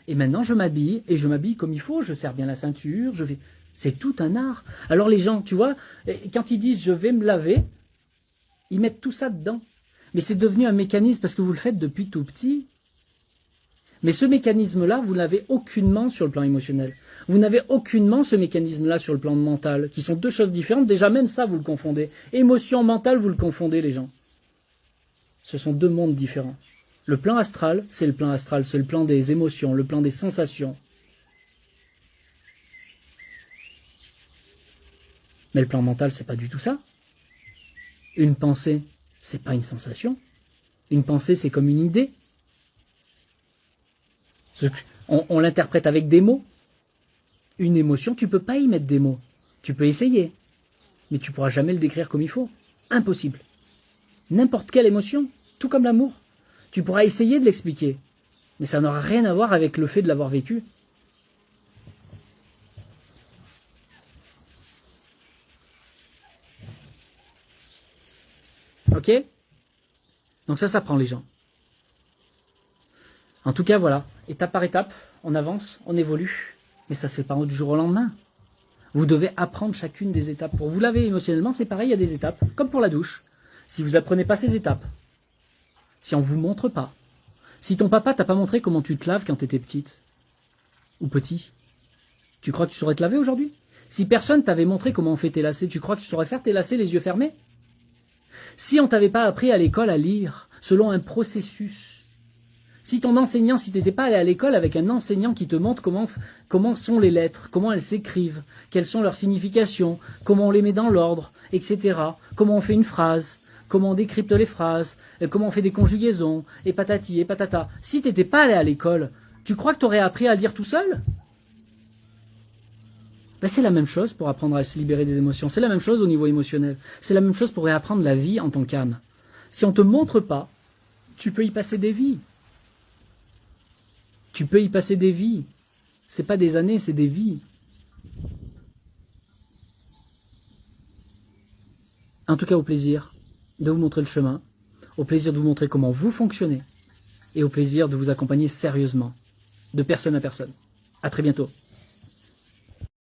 Et maintenant, je m'habille, et je m'habille comme il faut. Je serre bien la ceinture, je vais... C'est tout un art. Alors les gens, tu vois, quand ils disent « je vais me laver », ils mettent tout ça dedans. Mais c'est devenu un mécanisme parce que vous le faites depuis tout petit. Mais ce mécanisme-là, vous l'avez aucunement sur le plan émotionnel. Vous n'avez aucunement ce mécanisme-là sur le plan mental, qui sont deux choses différentes. Déjà, même ça, vous le confondez. Émotion, mental, vous le confondez, les gens. Ce sont deux mondes différents. Le plan astral, c'est le plan astral, c'est le plan des émotions, le plan des sensations. Mais le plan mental, c'est pas du tout ça. Une pensée, c'est pas une sensation. Une pensée, c'est comme une idée. On l'interprète avec des mots. Une émotion, tu peux pas y mettre des mots. Tu peux essayer. Mais tu pourras jamais le décrire comme il faut. Impossible. N'importe quelle émotion, tout comme l'amour. Tu pourras essayer de l'expliquer. Mais ça n'aura rien à voir avec le fait de l'avoir vécu. Ok? Donc ça prend les gens. En tout cas, voilà. Étape par étape, on avance, on évolue. Mais ça se fait pas du jour au lendemain. Vous devez apprendre chacune des étapes. Pour vous laver émotionnellement, c'est pareil, il y a des étapes. Comme pour la douche. Si vous apprenez pas ces étapes, si on vous montre pas, si ton papa t'a pas montré comment tu te laves quand tu étais petite ou petit, tu crois que tu saurais te laver aujourd'hui? Si personne t'avait montré comment on fait tes lacets, tu crois que tu saurais faire tes lacets les yeux fermés? Si on t'avait pas appris à l'école à lire selon un processus, si ton enseignant, si tu n'étais pas allé à l'école avec un enseignant qui te montre comment sont les lettres, comment elles s'écrivent, quelles sont leurs significations, comment on les met dans l'ordre, etc., comment on fait une phrase, comment on décrypte les phrases, comment on fait des conjugaisons, et patati et patata. Si tu n'étais pas allé à l'école, tu crois que tu aurais appris à lire tout seul? Ben c'est la même chose pour apprendre à se libérer des émotions. C'est la même chose au niveau émotionnel. C'est la même chose pour réapprendre la vie en tant qu'âme. Si on ne te montre pas, tu peux y passer des vies. Tu peux y passer des vies. C'est pas des années, c'est des vies. En tout cas, au plaisir de vous montrer le chemin, au plaisir de vous montrer comment vous fonctionnez, et au plaisir de vous accompagner sérieusement, de personne à personne. À très bientôt.